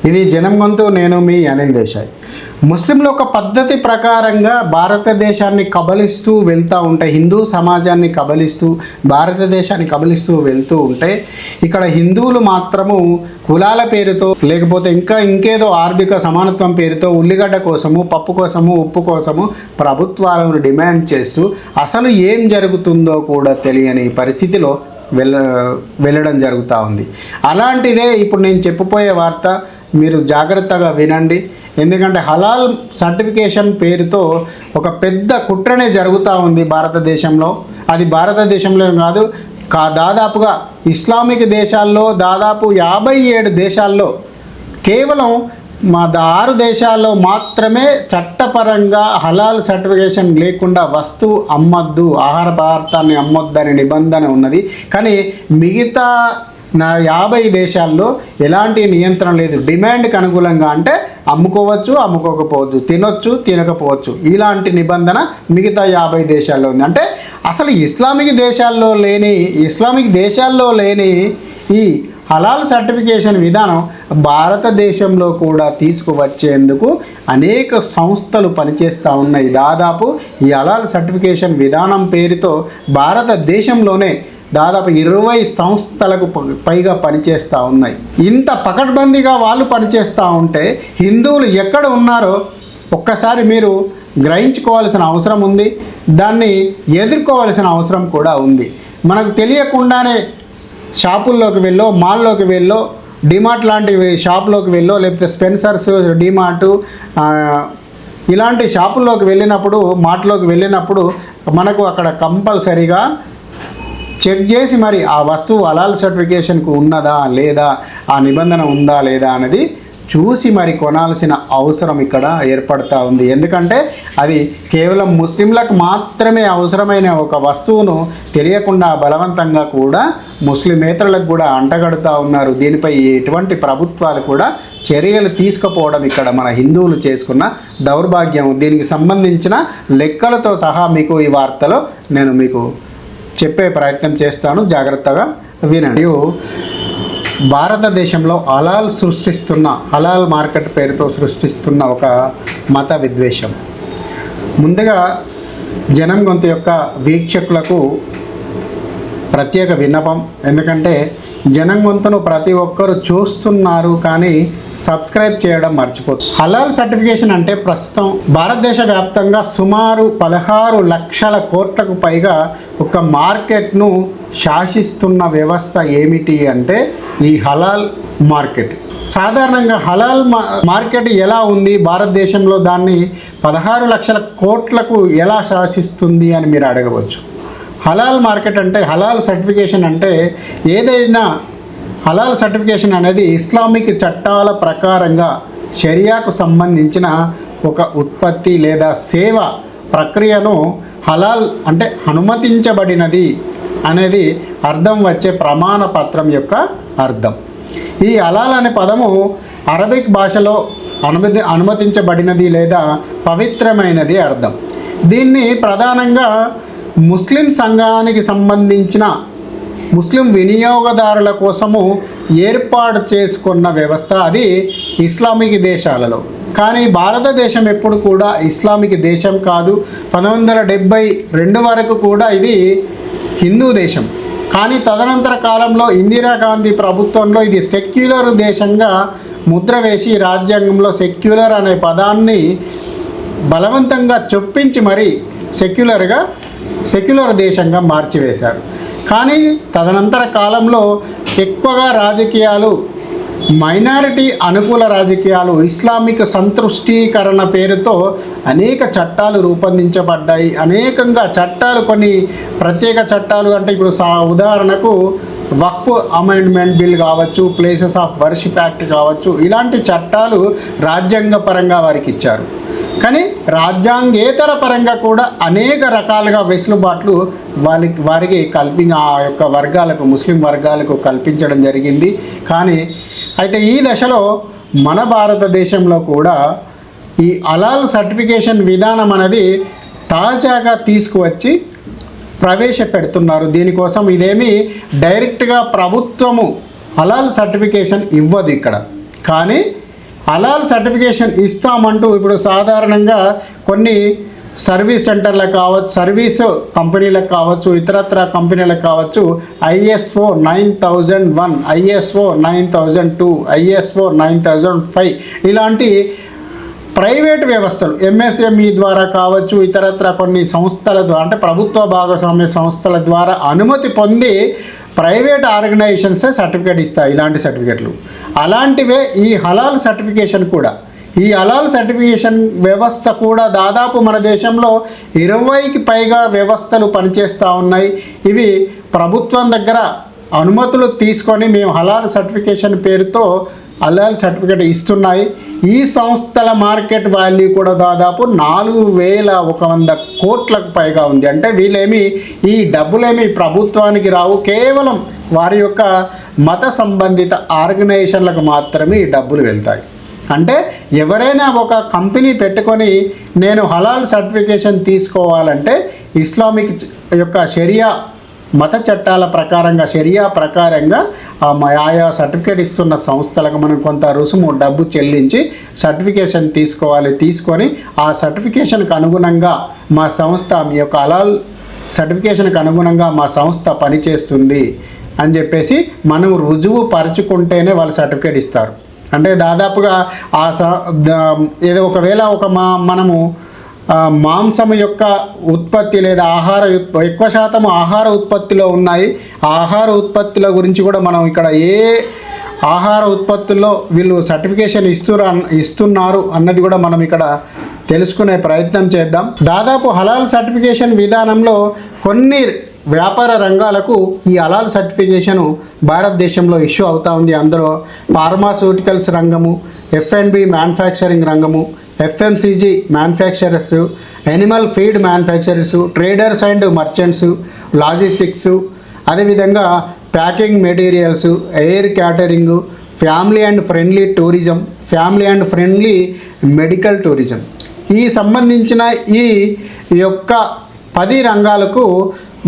ఇది జనం గొంతు, నేను మీ అనిల్ దేశాయ్. ముస్లింలు ఒక పద్ధతి ప్రకారంగా భారతదేశాన్ని కబలిస్తూ వెళ్తూ ఉంటే, హిందూ సమాజాన్ని కబలిస్తూ భారతదేశాన్ని కబలిస్తూ వెళ్తూ ఉంటే, ఇక్కడ హిందువులు మాత్రము కులాల పేరుతో లేకపోతే ఇంకేదో ఆర్థిక సమానత్వం పేరుతో ఉల్లిగడ్డ కోసము, పప్పు కోసము, ఉప్పు కోసము ప్రభుత్వాలను డిమాండ్ చేస్తూ అసలు ఏం జరుగుతుందో కూడా తెలియని పరిస్థితిలో వెళ్ళడం జరుగుతూ ఉంది. అలాంటిదే ఇప్పుడు నేను చెప్పబోయే వార్త. మీరు జాగ్రత్తగా వినండి. ఎందుకంటే హలాల్ సర్టిఫికేషన్ పేరుతో ఒక పెద్ద కుట్రనే జరుగుతూ ఉంది భారతదేశంలో. అది భారతదేశంలో కాదు, దాదాపుగా ఇస్లామిక్ దేశాల్లో దాదాపు 57 దేశాల్లో కేవలం 6 దేశాల్లో మాత్రమే చట్టపరంగా హలాల్ సర్టిఫికేషన్ లేకుండా వస్తువు అమ్మొద్దు, ఆహార పదార్థాన్ని అమ్మొద్దు అనే నిబంధన ఉన్నది. కానీ మిగతా 50 దేశాల్లో ఎలాంటి నియంత్రణ లేదు. డిమాండ్కి అనుకూలంగా అంటే అమ్ముకోవచ్చు, అమ్ముకోకపోవచ్చు, తినొచ్చు, తినకపోవచ్చు, ఇలాంటి నిబంధన మిగతా 50 దేశాల్లో ఉంది. అంటే అసలు ఇస్లామిక్ దేశాల్లో లేని ఈ హలాల్ సర్టిఫికేషన్ విధానం భారతదేశంలో కూడా తీసుకువచ్చేందుకు అనేక సంస్థలు పనిచేస్తూ ఉన్నాయి. దాదాపు ఈ హలాల్ సర్టిఫికేషన్ విధానం పేరుతో భారతదేశంలోనే దాదాపు 20 సంస్థలకు పైగా పనిచేస్తూ ఉన్నాయి. ఇంత పకడ్బందీగా వాళ్ళు పనిచేస్తూ ఉంటే హిందువులు ఎక్కడ ఉన్నారో ఒక్కసారి మీరు గ్రహించుకోవాల్సిన అవసరం ఉంది. దాన్ని ఎదుర్కోవాల్సిన అవసరం కూడా ఉంది. మనకు తెలియకుండానే షాపుల్లోకి వెళ్ళో, మాల్లోకి వెళ్ళో, డిమార్ట్ లాంటి షాపులోకి వెళ్ళో, లేకపోతే స్పెన్సర్స్, డిమార్ట్ ఇలాంటి షాపుల్లోకి వెళ్ళినప్పుడు, మార్ట్లోకి వెళ్ళినప్పుడు మనకు అక్కడ కంపల్సరీగా చెక్ చేసి మరి ఆ వస్తువు హలాల్ సర్టిఫికేషన్కు ఉన్నదా లేదా, ఆ నిబంధన ఉందా లేదా అనేది చూసి మరి కొనాల్సిన అవసరం ఇక్కడ ఏర్పడుతూ ఉంది. ఎందుకంటే అది కేవలం ముస్లింలకు మాత్రమే అవసరమైన ఒక వస్తువును తెలియకుండా బలవంతంగా కూడా ముస్లిమేతరులకు కూడా అంటగడుతూ ఉన్నారు. దీనిపై ఎటువంటి ప్రభుత్వాలు కూడా చర్యలు తీసుకుపోవడం ఇక్కడ మన హిందువులు చేసుకున్న దౌర్భాగ్యం. దీనికి సంబంధించిన లెక్కలతో సహా మీకు ఈ వార్తలో నేను మీకు చెప్పే ప్రయత్నం చేస్తాను. జాగ్రత్తగా వినండి. భారతదేశంలో హలాల్ మార్కెట్ పేరుతో సృష్టిస్తున్న ఒక మత విద్వేషం. ముందుగా జనం గొంతు యొక్క వీక్షకులకు ప్రత్యేక విన్నపం. ఎందుకంటే జనం గొంతును ప్రతి ఒక్కరు చూస్తున్నారు కానీ సబ్స్క్రైబ్ చేయడం మర్చిపోతుంది. హలాల్ సర్టిఫికేషన్ అంటే ప్రస్తుతం భారతదేశ వ్యాప్తంగా సుమారు 16 లక్షల కోట్లకు పైగా ఒక మార్కెట్ను శాసిస్తున్న వ్యవస్థ ఏమిటి అంటే ఈ హలాల్ మార్కెట్. సాధారణంగా హలాల్ మార్కెట్ ఎలా ఉంది భారతదేశంలో, దాన్ని 16 లక్షల కోట్లకు ఎలా శాసిస్తుంది అని మీరు అడగవచ్చు. హలాల్ మార్కెట్ అంటే, హలాల్ సర్టిఫికేషన్ అంటే ఏదైనా హలాల్ సర్టిఫికేషన్ అనేది ఇస్లామిక్ చట్టాల ప్రకారంగా షరియాకు సంబంధించిన ఒక ఉత్పత్తి లేదా సేవ ప్రక్రియను హలాల్ అంటే అనుమతించబడినది అనేది అర్థం వచ్చే ప్రమాణ పత్రం యొక్క అర్థం. ఈ హలాల్ అనే పదము అరబిక్ భాషలో అనుమతించబడినది లేదా పవిత్రమైనది అర్థం. దీన్ని ప్రధానంగా ముస్లిం సంఘానికి సంబంధించిన ముస్లిం వినియోగదారుల కోసము ఏర్పాటు చేసుకున్న వ్యవస్థ అది ఇస్లామిక్ దేశాలలో. కానీ భారతదేశం ఎప్పుడు కూడా ఇస్లామిక్ దేశం కాదు. 1972 వరకు కూడా ఇది హిందూ దేశం. కానీ తదనంతర కాలంలో ఇందిరాగాంధీ ప్రభుత్వంలో ఇది సెక్యులర్ దేశంగా ముద్ర వేసి రాజ్యాంగంలో సెక్యులర్ అనే పదాన్ని బలవంతంగా చొప్పించి మరి సెక్యులర్ దేశంగా మార్చివేశారు. కానీ తదనంతర కాలంలో ఎక్కువగా రాజకీయాలు మైనారిటీ అనుకూల రాజకీయాలు, ఇస్లామిక్ సంతృష్టీకరణ పేరుతో అనేక చట్టాలు రూపొందించబడ్డాయి. అనేకంగా చట్టాలు, కొన్ని ప్రత్యేక చట్టాలు అంటే ఇప్పుడు ఉదాహరణకు వక్ఫ్ అమెండ్మెంట్ బిల్ కావచ్చు, ప్లేసెస్ ఆఫ్ వర్షిప్ యాక్ట్ కావచ్చు, ఇలాంటి చట్టాలు రాజ్యాంగపరంగా వారికి ఇచ్చారు. కానీ రాజ్యాంగేతర పరంగా కూడా అనేక రకాలుగా వెసులుబాట్లు వారికి ఆ యొక్క వర్గాలకు, ముస్లిం వర్గాలకు కల్పించడం జరిగింది. కానీ అయితే ఈ దశలో మన భారతదేశంలో కూడా ఈ హలాల్ సర్టిఫికేషన్ విధానం అనేది తాజాగా తీసుకువచ్చి ప్రవేశపెడుతున్నారు. దీనికోసం ఇదేమి డైరెక్ట్గా ప్రభుత్వము హలాల్ సర్టిఫికేషన్ ఇవ్వదు ఇక్కడ. కానీ హలాల్ సర్టిఫికేషన్ ఇస్తామంటూ ఇప్పుడు సాధారణంగా కొన్ని సర్వీస్ సెంటర్లకు కావచ్చు, సర్వీస్ కంపెనీలకు కావచ్చు, ఇతరత్ర కంపెనీలకు కావచ్చు, ISO 9001, ISO 9002, ISO 9005 ఇలాంటి ప్రైవేట్ వ్యవస్థలు MSME ద్వారా కావచ్చు, ఇతరత్ర కొన్ని సంస్థల ద్వారా అంటే ప్రభుత్వ భాగస్వామ్య సంస్థల ద్వారా అనుమతి పొంది ప్రైవేట్ ఆర్గనైజేషన్స్ సర్టిఫికేట్ ఇస్తాయి. ఇలాంటి సర్టిఫికేట్లు అలాంటివే ఈ హలాల్ సర్టిఫికేషన్ కూడా. ఈ హలాల్ సర్టిఫికేషన్ వ్యవస్థ కూడా దాదాపు మన దేశంలో 20కి పైగా వ్యవస్థలు పనిచేస్తూ ఉన్నాయి. ఇవి ప్రభుత్వం దగ్గర అనుమతులు తీసుకొని మేము హలాల్ సర్టిఫికేషన్ పేరుతో హలాల్ సర్టిఫికేట్ ఇస్తున్నాయి. ఈ సంస్థల మార్కెట్ వాల్యూ కూడా దాదాపు 4100 కోట్లకు పైగా ఉంది. అంటే వీళ్ళేమి ఈ డబ్బులేమి ప్రభుత్వానికి రావు, కేవలం వారి యొక్క మత సంబంధిత ఆర్గనైజేషన్లకు మాత్రమే ఈ డబ్బులు వెళ్తాయి. అంటే ఎవరైనా ఒక కంపెనీ పెట్టుకొని నేను హలాల్ సర్టిఫికేషన్ తీసుకోవాలంటే ఇస్లామిక్ యొక్క షరియా మత చట్టాల ప్రకారంగా, షరియా ప్రకారంగా ఆయా సర్టిఫికేట్ ఇస్తున్న సంస్థలకు మనం కొంత రుసుము డబ్బు చెల్లించి సర్టిఫికేషన్ తీసుకోవాలి. తీసుకొని ఆ సర్టిఫికేషన్కి అనుగుణంగా మా సంస్థ మీ యొక్క హలాల్ సర్టిఫికేషన్కి అనుగుణంగా మా సంస్థ పనిచేస్తుంది అని చెప్పేసి మనం రుజువు పరుచుకుంటేనే వాళ్ళు సర్టిఫికేట్ ఇస్తారు. అంటే దాదాపుగా ఏదో ఒకవేళ మనము మాంసం యొక్క ఉత్పత్తి లేదా ఎక్కువ శాతం ఆహార ఉత్పత్తిలో ఉన్నాయి. ఆహార ఉత్పత్తుల గురించి కూడా మనం ఇక్కడ ఏ ఆహార ఉత్పత్తుల్లో వీళ్ళు సర్టిఫికేషన్ ఇస్తున్నారు అన్నది కూడా మనం ఇక్కడ తెలుసుకునే ప్రయత్నం చేద్దాం. దాదాపు హలాల్ సర్టిఫికేషన్ విధానంలో కొన్ని వ్యాపార రంగాలకు ఈ హలాల్ సర్టిఫికేషను భారతదేశంలో ఇష్యూ అవుతూ ఉంది. అందులో ఫార్మాస్యూటికల్స్ రంగము, F&B మ్యానుఫ్యాక్చరింగ్ రంగము, FMCG manufacturers, animal feed manufacturers, traders and merchants, logistics, అదేవిధంగా packing materials, air catering, family and friendly tourism, family and friendly medical tourism. ఈ సంబంధించిన ఈ యొక్క 10 రంగాలకు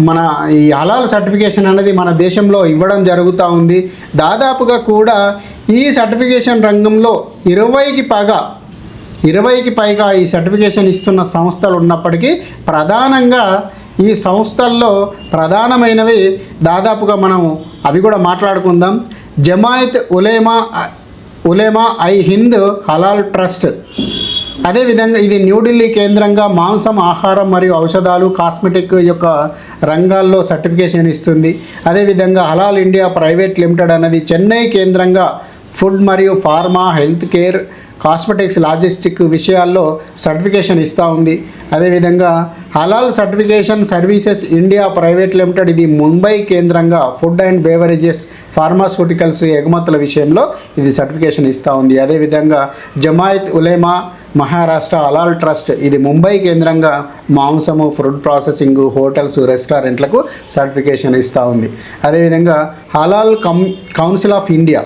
మన ఈ హలాల్ సర్టిఫికేషన్ అనేది మన దేశంలో ఇవ్వడం జరుగుతూ ఉంది. దాదాపుగా కూడా ఈ సర్టిఫికేషన్ రంగంలో 20కి పైగా ఈ సర్టిఫికేషన్ ఇస్తున్న సంస్థలు ఉన్నప్పటికీ ప్రధానంగా ఈ సంస్థల్లో ప్రధానమైనవి దాదాపుగా మనం అవి కూడా మాట్లాడుకుందాం. జమాయత్ ఉలేమా ఐ హింద్ హలాల్ ట్రస్ట్. అదేవిధంగా ఇది న్యూఢిల్లీ కేంద్రంగా మాంసం, ఆహారం మరియు ఔషధాలు, కాస్మెటిక్ యొక్క రంగాల్లో సర్టిఫికేషన్ ఇస్తుంది. అదేవిధంగా హలాల్ ఇండియా ప్రైవేట్ లిమిటెడ్ అనేది చెన్నై కేంద్రంగా ఫుడ్ మరియు pharma, health care, cosmetics, logistic విషయాల్లో సర్టిఫికేషన్ ఇస్తూ ఉంది. అదేవిధంగా Halal certification services India private limited ఇది ముంబై కేంద్రంగా ఫుడ్ అండ్ బేవరేజెస్, ఫార్మాస్యూటికల్స్ ఎగుమతుల విషయంలో ఇది సర్టిఫికేషన్ ఇస్తూ ఉంది. అదేవిధంగా జమాయత్ ఉలేమా మహారాష్ట్ర హలాల్ ట్రస్ట్ ఇది ముంబై కేంద్రంగా మాంసము, ఫుడ్ ప్రాసెసింగ్, హోటల్స్, రెస్టారెంట్లకు సర్టిఫికేషన్ ఇస్తూ ఉంది. అదేవిధంగా హలాల్ కౌన్సిల్ ఆఫ్ ఇండియా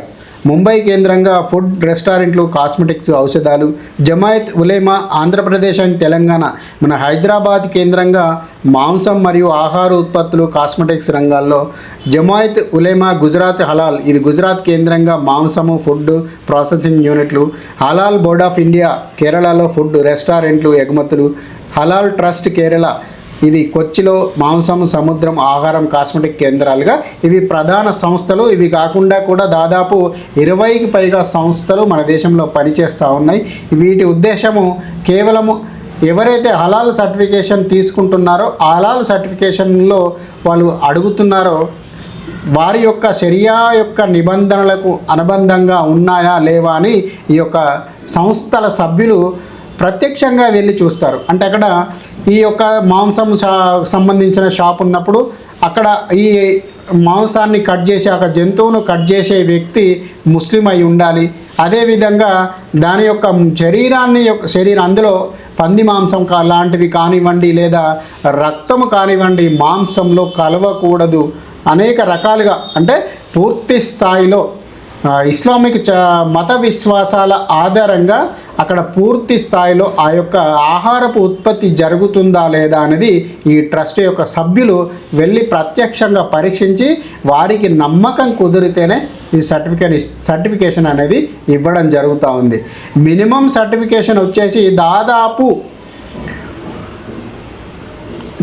ముంబై కేంద్రంగా ఫుడ్, రెస్టారెంట్లు, కాస్మెటిక్స్, ఔషధాలు. జమాయత్ ఉలేమా ఆంధ్రప్రదేశ్ అండ్ తెలంగాణ మన హైదరాబాద్ కేంద్రంగా మాంసం మరియు ఆహార ఉత్పత్తులు, కాస్మెటిక్స్ రంగాల్లో. జమాయత్ ఉలేమా గుజరాత్ హలాల్ ఇది గుజరాత్ కేంద్రంగా మాంసము, ఫుడ్ ప్రాసెసింగ్ యూనిట్లు. హలాల్ బోర్డ్ ఆఫ్ ఇండియా కేరళలో ఫుడ్, రెస్టారెంట్లు, ఎగుమతులు. హలాల్ ట్రస్ట్ కేరళ ఇది కొచ్చిలో మాంసం, సముద్రం, ఆహారం, కాస్మెటిక్ కేంద్రాలుగా ఇవి ప్రధాన సంస్థలు. ఇవి కాకుండా కూడా దాదాపు 20కి పైగా సంస్థలు మన దేశంలో పనిచేస్తూ ఉన్నాయి. వీటి ఉద్దేశము కేవలము ఎవరైతే హలాల్ సర్టిఫికేషన్ తీసుకుంటున్నారో ఆ హలాల్ సర్టిఫికేషన్లో వాళ్ళు అడుగుతున్నారో వారి యొక్క షరియా యొక్క నిబంధనలకు అనుబంధంగా ఉన్నాయా లేవా అని ఈ యొక్క సంస్థల సభ్యులు ప్రత్యక్షంగా వెళ్ళి చూస్తారు. అంటే అక్కడ ఈ యొక్క మాంసం సంబంధించిన షాప్ ఉన్నప్పుడు అక్కడ ఈ మాంసాన్ని కట్ చేసే ఒక జంతువును కట్ చేసే వ్యక్తి ముస్లిం అయి ఉండాలి. అదేవిధంగా దాని యొక్క శరీరం అందులో పంది మాంసం లాంటివి కానివ్వండి లేదా రక్తము కానివ్వండి మాంసంలో కలవకూడదు. అనేక రకాలుగా అంటే పూర్తి స్థాయిలో ఇస్లామిక్ మత విశ్వాసాల ఆధారంగా అక్కడ పూర్తి స్థాయిలో ఆ యొక్క ఆహారపు ఉత్పత్తి జరుగుతుందా లేదా అనేది ఈ ట్రస్ట్ యొక్క సభ్యులు వెళ్ళి ప్రత్యక్షంగా పరీక్షించి వారికి నమ్మకం కుదిరితేనే ఈ సర్టిఫికేషన్ అనేది ఇవ్వడం జరుగుతూ ఉంది. మినిమం సర్టిఫికేషన్ వచ్చేసి దాదాపు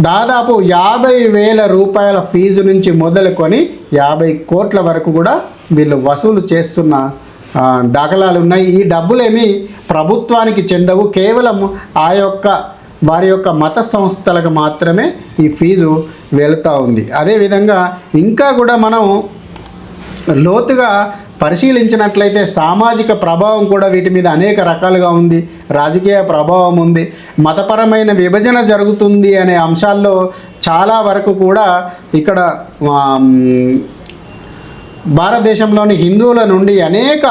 50,000 రూపాయల ఫీజు నుంచి మొదలుకొని 50 కోట్ల వరకు కూడా వీళ్ళు వసూలు చేస్తున్న దాఖలాలు ఉన్నాయి. ఈ డబ్బులేమీ ప్రభుత్వానికి చెందవు, కేవలం వారి యొక్క మత సంస్థలకు మాత్రమే ఈ ఫీజు వెళుతూ ఉంది. అదేవిధంగా ఇంకా కూడా మనం లోతుగా పరిశీలించినట్లయితే సామాజిక ప్రభావం కూడా వీటి మీద అనేక రకాలుగా ఉంది. రాజకీయ ప్రభావం ఉంది, మతపరమైన విభజన జరుగుతుంది అనే అంశాల్లో చాలా వరకు కూడా ఇక్కడ భారతదేశంలోని హిందువుల నుండి అనేక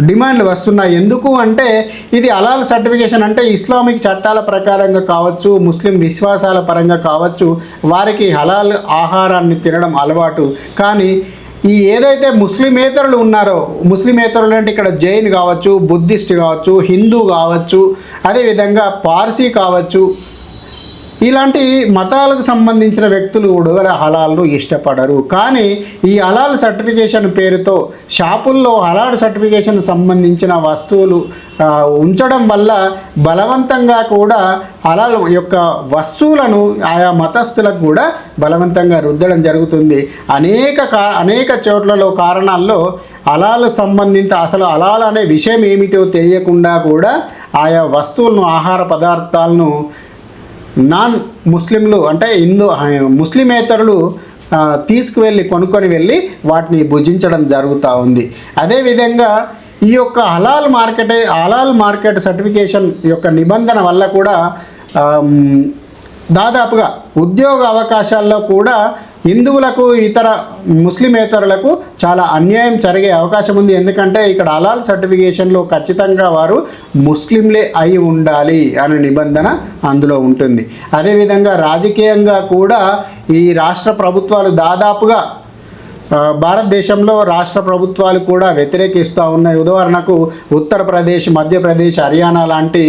డిమాండ్లు వస్తున్నాయి. ఎందుకు అంటే ఇది హలాల్ సర్టిఫికేషన్ అంటే ఇస్లామిక్ చట్టాల ప్రకారంగా కావచ్చు, ముస్లిం విశ్వాసాల పరంగా కావచ్చు, వారికి హలాల్ ఆహారాన్ని తినడం అలవాటు. కానీ ఈ ఏదైతే ముస్లిమేతరులు ఉన్నారో, ముస్లిమేతరులు అంటే ఇక్కడ జైన్ కావచ్చు, బుద్ధిస్ట్ కావచ్చు, హిందూ కావచ్చు, అదేవిధంగా పార్సీ కావచ్చు, ఇలాంటి మతాలకు సంబంధించిన వ్యక్తులు కూడా హలాల్ను ఇష్టపడరు. కానీ ఈ హలాల్ సర్టిఫికేషన్ పేరుతో షాపుల్లో హలాల్ సర్టిఫికేషన్ సంబంధించిన వస్తువులు ఉంచడం వల్ల బలవంతంగా కూడా హలాల్ యొక్క వస్తువులను ఆయా మతస్థులకు కూడా బలవంతంగా రుద్దడం జరుగుతుంది. అనేక చోట్లలో కారణాల్లో హలాల్ సంబంధిత అసలు హలాల్ అనే విషయం ఏమిటో తెలియకుండా కూడా ఆయా వస్తువులను, ఆహార పదార్థాలను నాన్ ముస్లింలు అంటే ముస్లిమేతరులు కొనుక్కొని వెళ్ళి వాటిని భుజించడం జరుగుతూ ఉంది. అదేవిధంగా ఈ యొక్క హలాల్ మార్కెట్ సర్టిఫికేషన్ యొక్క నిబంధన వల్ల కూడా దాదాపుగా ఉద్యోగ అవకాశాల్లో కూడా హిందువులకు ఇతర ముస్లిమేతరులకు చాలా అన్యాయం జరిగే అవకాశం ఉంది. ఎందుకంటే ఇక్కడ హలాల్ సర్టిఫికేషన్లో ఖచ్చితంగా వారు ముస్లింలే అయి ఉండాలి అనే నిబంధన అందులో ఉంటుంది. అదేవిధంగా రాజకీయంగా కూడా ఈ రాష్ట్ర ప్రభుత్వాలు దాదాపుగా భారతదేశంలో రాష్ట్ర ప్రభుత్వాలు కూడా వ్యతిరేకిస్తూ ఉన్నాయి. ఉదాహరణకు ఉత్తరప్రదేశ్, మధ్యప్రదేశ్, హర్యానా లాంటి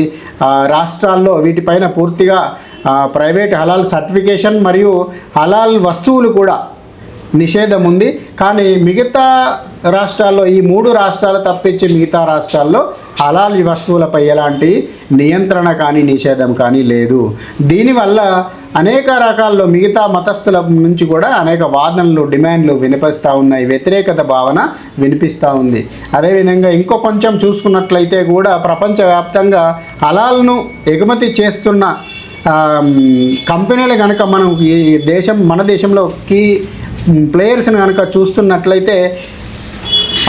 రాష్ట్రాల్లో వీటిపైన పూర్తిగా ప్రైవేట్ హలాల్ సర్టిఫికేషన్ మరియు హలాల్ వస్తువులు కూడా నిషేధం ఉంది. కానీ మిగతా రాష్ట్రాల్లో, ఈ 3 రాష్ట్రాలు తప్పించి మిగతా రాష్ట్రాల్లో హలాల్ వస్తువులపై ఎలాంటి నియంత్రణ కానీ నిషేధం కానీ లేదు. దీనివల్ల అనేక రకాల్లో మిగతా మతస్థుల నుంచి కూడా అనేక వాదనలు, డిమాండ్లు వినిపిస్తూ ఉన్నాయి, వ్యతిరేకత భావన వినిపిస్తూ ఉంది. అదేవిధంగా ఇంకో కొంచెం చూసుకున్నట్లయితే కూడా ప్రపంచవ్యాప్తంగా హలాల్ను ఎగుమతి చేస్తున్న కంపెనీలు కనుక మనం మన దేశంలో కీ ప్లేయర్స్ని కనుక చూస్తున్నట్లయితే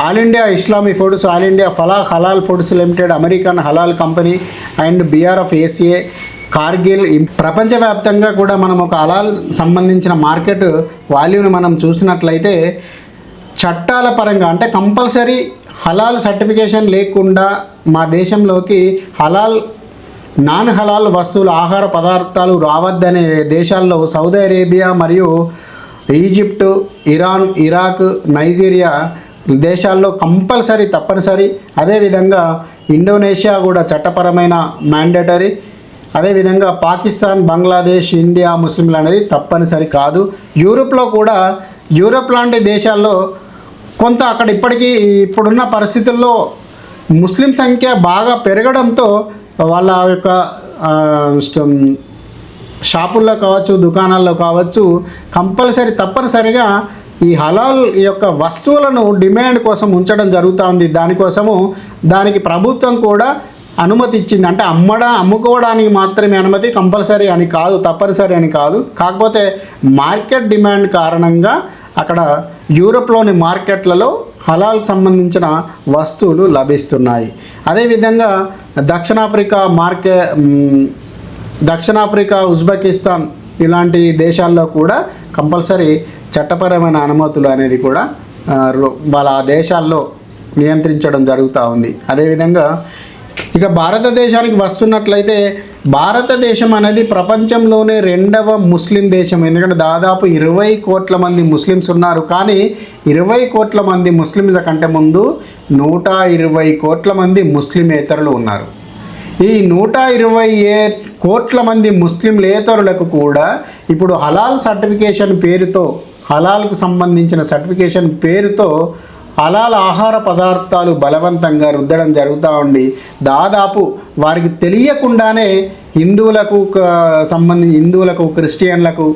all India Islamic foods, all India Falah halal foods limited, American halal company and BRFACA, Kargil. ప్రపంచవ్యాప్తంగా కూడా మనం ఒక హలాల్ సంబంధించిన మార్కెట్ వాల్యూని మనం చూసినట్లయితే చట్టాల పరంగా అంటే కంపల్సరీ హలాల్ సర్టిఫికేషన్ లేకుండా మా దేశంలోకి నాన్ హలాల్ వస్తువులు, ఆహార పదార్థాలు రావద్దనే దేశాల్లో సౌదీ అరేబియా మరియు ఈజిప్టు, ఇరాన్, ఇరాక్, నైజీరియా దేశాల్లో కంపల్సరీ, తప్పనిసరి. అదేవిధంగా ఇండోనేషియా కూడా చట్టపరమైన మ్యాండేటరీ. అదేవిధంగా పాకిస్తాన్, బంగ్లాదేశ్, ఇండియా ముస్లింలు అనేది తప్పనిసరి కాదు. యూరోప్లో కూడా, యూరోప్ లాంటి దేశాల్లో కొంత అక్కడ ఇప్పుడున్న పరిస్థితుల్లో ముస్లిం సంఖ్య బాగా పెరగడంతో వాళ్ళ యొక్క షాపుల్లో కావచ్చు, దుకాణాల్లో కావచ్చు, కంపల్సరీ తప్పనిసరిగా ఈ హలాల్ యొక్క వస్తువులను డిమాండ్ కోసం ఉంచడం జరుగుతూ ఉంది. దానికి ప్రభుత్వం కూడా అనుమతి ఇచ్చింది. అంటే అమ్ముకోవడానికి మాత్రమే అనుమతి, కంపల్సరీ అని కాదు, తప్పనిసరి అని కాదు. కాకపోతే మార్కెట్ డిమాండ్ కారణంగా అక్కడ యూరోప్లోని మార్కెట్లలో హలాల్కి సంబంధించిన వస్తువులు లభిస్తున్నాయి. అదేవిధంగా దక్షిణాఫ్రికా, ఉజ్బెకిస్తాన్ ఇలాంటి దేశాల్లో కూడా కంపల్సరీ చట్టపరమైన అనుమతులు అనేది కూడా వాళ్ళ ఆ దేశాల్లో నియంత్రించడం జరుగుతూ ఉంది. అదేవిధంగా ఇక భారతదేశానికి వస్తున్నట్లయితే భారతదేశం అనేది ప్రపంచంలోనే 2వ ముస్లిం దేశం. ఎందుకంటే దాదాపు 20 కోట్ల మంది ముస్లిమ్స్ ఉన్నారు. కానీ 20 కోట్ల మంది ముస్లింల కంటే ముందు 120 కోట్ల మంది ముస్లిమేతరులు ఉన్నారు. ఈ 120 కోట్ల మంది ముస్లింలేతరులకు కూడా ఇప్పుడు హలాల్ సర్టిఫికేషన్ పేరుతో, హలాల్కు సంబంధించిన సర్టిఫికేషన్ పేరుతో హలాల్ ఆహార పదార్థాలు బలవంతంగా రుద్దడం జరుగుతూ ఉండి దాదాపు వారికి తెలియకుండానే హిందువులకు, క్రిస్టియన్లకు,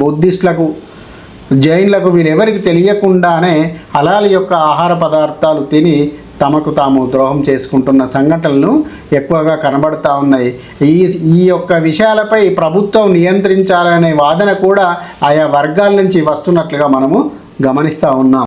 బుద్ధిస్టులకు, జైన్లకు వీరెవరికి తెలియకుండానే హలాల్ యొక్క ఆహార పదార్థాలు తిని తమకు తాము ద్రోహం చేసుకుంటున్న సంఘటనలు ఎక్కువగా కనబడుతూ ఉన్నాయి. ఈ యొక్క విషయాలపై ప్రభుత్వం నియంత్రించాలనే వాదన కూడా ఆయా వర్గాల నుంచి వస్తున్నట్లుగా మనము గమనిస్తూ ఉన్నాం.